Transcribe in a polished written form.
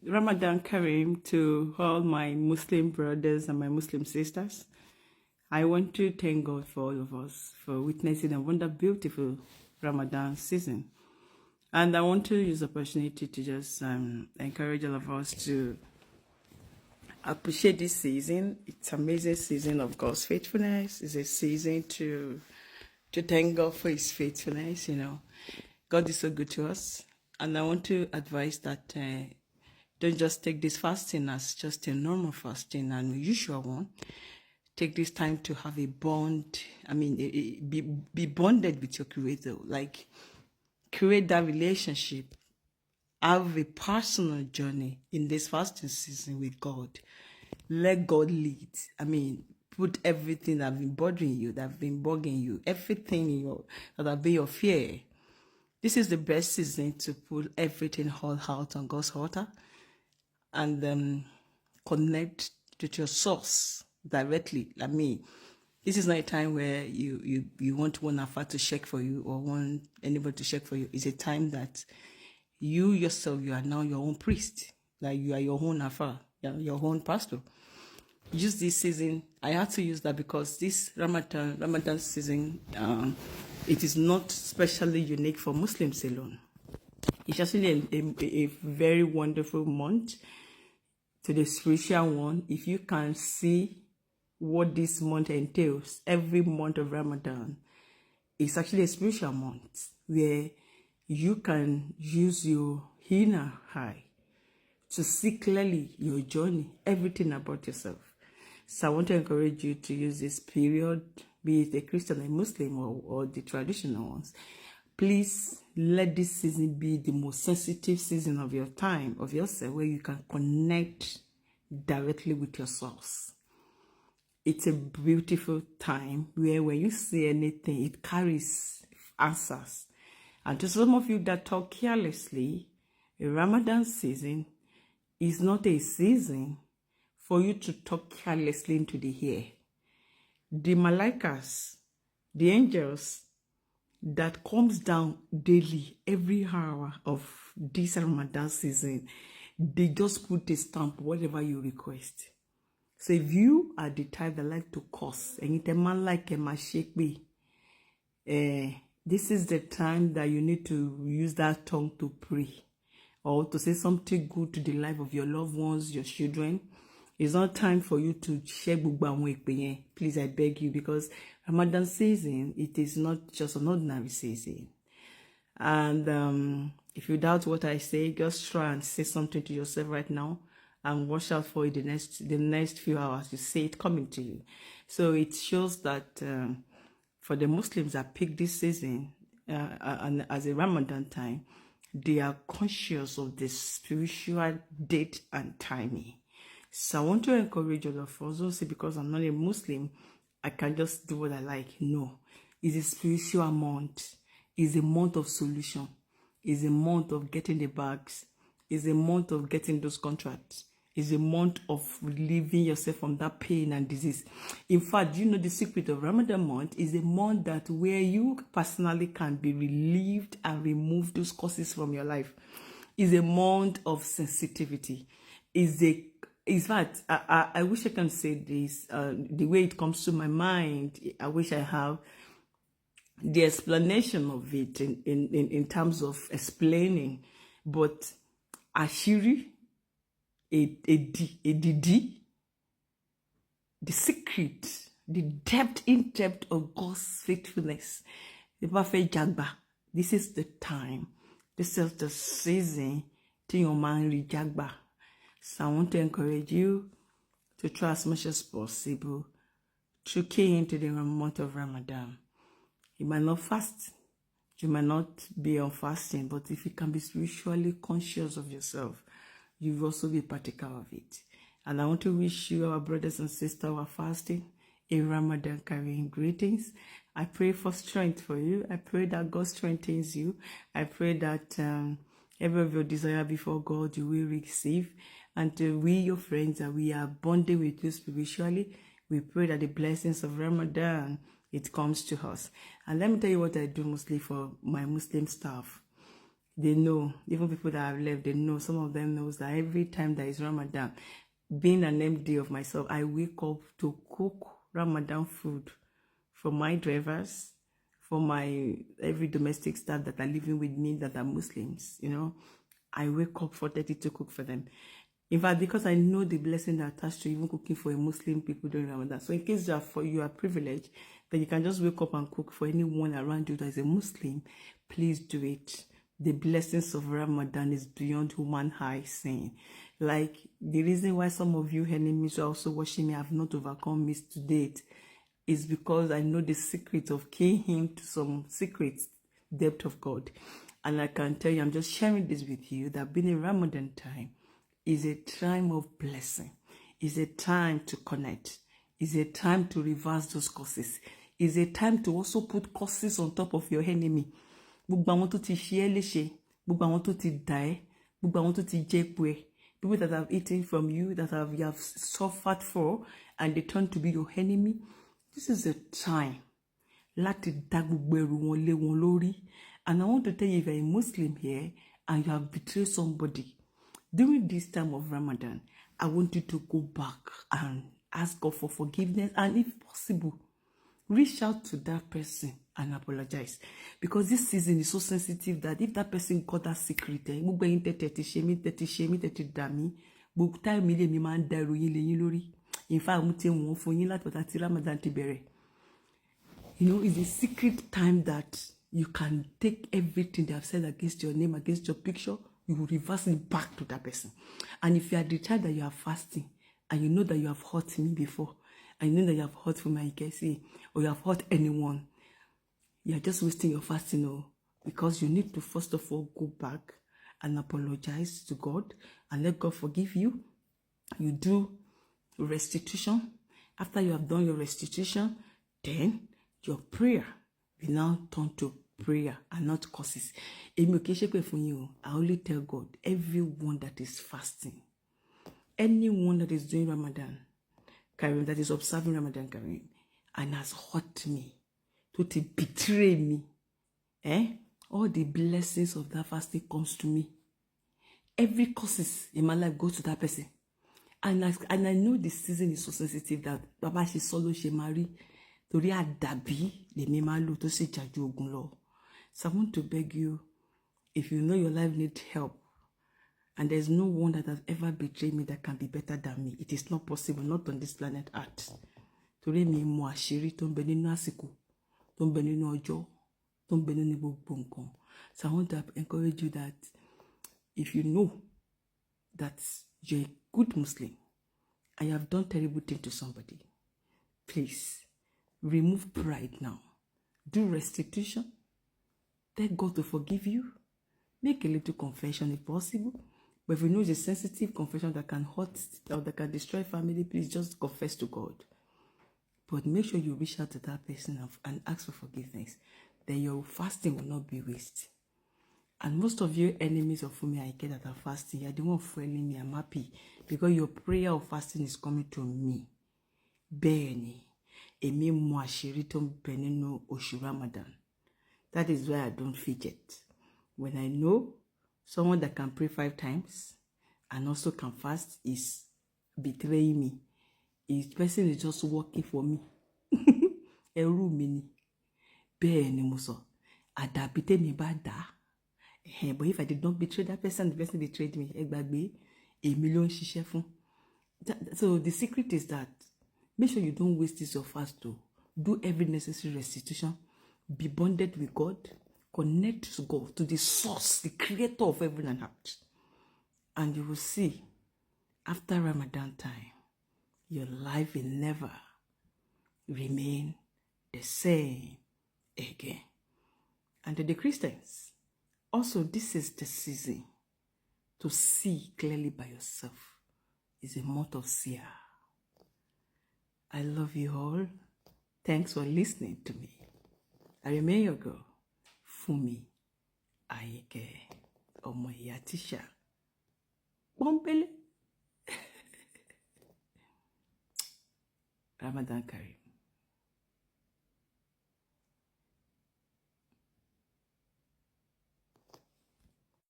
Ramadan Kareem to all my Muslim brothers and my Muslim sisters. I want to thank God for all of us for witnessing a wonderful, beautiful Ramadan season. And I want to use the opportunity to just encourage all of us to appreciate this season. It's an amazing season of God's faithfulness. It's a season to thank God for His faithfulness. God is so good to us. And I want to advise that don't just take this fasting as just a normal fasting and usual one. Take this time to have a bond. Be bonded with your Creator. Like, create that relationship. Have a personal journey in this fasting season with God. Let God lead. Put everything that have been bothering you, that have been bugging you, everything that have been your fear. This is the best season to put everything all out on God's altar and connect to your source directly. This is not a time where you want one afar to check for you or want anybody to check for you. It's a time that you yourself, you are now your own priest. Like, you are your own afar, your own pastor. Use this season. I had to use that because this Ramadan season, it is not specially unique for Muslims alone. It's actually a very wonderful month to the spiritual one. If you can see what this month entails, every month of Ramadan is actually a spiritual month where you can use your inner eye to see clearly your journey, everything about yourself. So I want to encourage you to use this period, be it a Christian or Muslim or the traditional ones. Please let this season be the most sensitive season of your time, of yourself, where you can connect directly with your source. It's a beautiful time where when you say anything, it carries answers. And to some of you that talk carelessly, a Ramadan season is not a season for you to talk carelessly into the air. The malaikas, the angels that comes down daily, every hour of this Ramadan season, they just put a stamp whatever you request. So if you are the type that like to curse, and a man like a mashekbe, this is the time that you need to use that tongue to pray or to say something good to the life of your loved ones, your children. It's not time for you to share bugba. Please, I beg you, because Ramadan season, it is not just an ordinary season. And if you doubt what I say, just try and say something to yourself right now and watch out for it the next few hours. You see it coming to you. So it shows that for the Muslims that pick this season and as a Ramadan time, they are conscious of the spiritual date and timing. So I want to encourage all of us. Don't say because I'm not a Muslim, I can just do what I like. No, it's a spiritual month. It's a month of solution. It's a month of getting the bags. It's a month of getting those contracts. It's a month of relieving yourself from that pain and disease. In fact, the secret of Ramadan month is a month that where you personally can be relieved and remove those causes from your life. It's a month of sensitivity. In fact, I wish I can say this the way it comes to my mind. I wish I have the explanation of it in terms of explaining, but Ashiri, the secret, the in-depth of God's faithfulness, the perfect Jagba. This is the time. This is the season to your man Jagba. So I want to encourage you to try as much as possible to key into the month of Ramadan. You might not fast, you might not be on fasting, but if you can be spiritually conscious of yourself, you will also be practical of it. And I want to wish you, our brothers and sisters who are fasting, a Ramadan Kareem Greetings. I pray for strength for you. I pray that God strengthens you. I pray that every of your desire before God you will receive. And we, your friends, that we are bonding with you spiritually. We pray that the blessings of Ramadan, it comes to us. And let me tell you what I do mostly for my Muslim staff. They know, even people that have left, they know, some of them knows that every time there is Ramadan, being an MD of myself, I wake up to cook Ramadan food for my drivers, for my every domestic staff that are living with me that are Muslims, you know. I wake up 4:30 to cook for them. In fact, because I know the blessing that attached to even cooking for a Muslim people during Ramadan. So in case you are privileged, that you can just wake up and cook for anyone around you that is a Muslim, please do it. The blessings of Ramadan is beyond human high saying. Like, the reason why some of you enemies are also watching me have not overcome me to date is because I know the secret of keying him to some secret depth of God. And I can tell you, I'm just sharing this with you, that being in Ramadan time is a time of blessing, is a time to connect, is a time to reverse those curses, is a time to also put curses on top of your enemy. Gbogbo àwọn tó ti ṣe ẹ́ léṣe, gbogbo àwọn tó ti dà ẹ́, gbogbo àwọn tó ti jẹ epo ẹ́, people that have eaten from you, that you have suffered for, and they turn to be your enemy. This is a time láti dá gbogbo ẹrù wọn lé wọn lórí. And I want to tell you, if you're a Muslim here and you have betrayed somebody, during this time of Ramadan, I want you to go back and ask God for forgiveness, and if possible, reach out to that person and apologize. Because this season is so sensitive that if that person got that secret, gbogbo ẹ̀yin tẹ́tí ṣe mí, tẹ́tí dà mí, gbogbo time ilé mi máa ń da ìròyìn lẹ́yìn lórí. In fact, mo ti wọ́n fún yín láti ọ̀tá tí Ramadan ti bẹ̀rẹ̀. You know, it's a secret time that you can take everything they have said against your name, against your picture, you will reverse it back to that person. And if you are the child that you are fasting, and you know that you have hurt me before, and you know that you have hurt FunmiAyinke's, or you have hurt anyone, you are just wasting your fasting, because you need to first of all go back and apologize to God and let God forgive you. You do restitution. After you have done your restitution, then your prayer will now turn to prayer and not curses. I only tell God, everyone that is fasting, anyone that is doing Ramadan Kareem, that is observing Ramadan Kareem, and has hurt me, to betray me, all the blessings of that fasting comes to me. Every curses in my life goes to that person. And I know the season is so sensitive that Baba she solo she marry. Torí àdàbí lèmi máa lò tó sì jà ju ogun lọ. So I want to beg you, if you know your life needs help, and there's no one that has ever betrayed me that can be better than me, it is not possible, not on this planet Earth. Torí mi mọ àṣírí tó ń bẹ nínú àsìkò, tó ń bẹ nínú ọjọ́, tó ń bẹ nínú gbogbo nǹkan. So I want to encourage you that if you know that you're a good Muslim and you have done terrible things to somebody, please remove pride now. Do restitution. Beg God to forgive you. Make a little confession if possible. But if you know it's a sensitive confession that can hurt or that can destroy family, please just confess to God. But make sure you reach out to that person and ask for forgiveness. Then your fasting will not be wasted. And most of you enemies of FunmiAyinke that are fasting, you're the one foiling me. I'm happy because your prayer of fasting is coming to me. Benny. Emi mo àṣírí tó ń bẹ nínú oṣù Ramadan. That is why I don't fidget. When I know someone that can pray 5 times and also can fast is betraying me, his person is just working for me. Ẹrú mi ni. Bẹ́ẹ̀ ni mo sọ. Àdàbí tèmi bá dà. But if I did not betray that person, the person betrayed me. Ẹ gbàgbé, èmi ló ń ṣiṣẹ́ fún. So the secret is that make sure you don't waste this your fast to do every necessary restitution. Be bonded with God. Connect to God, to the source, the creator of heaven and earth. And you will see, after Ramadan time, your life will never remain the same again. And to the Christians, also this is the season to see clearly by yourself. It's a month of Sia. I love you all. Thanks for listening to me. I remain your girl, FunmiAyinke, ọmọ ìyá tíṣà. Pọ́npẹ́lẹ́. Ramadan Kareem.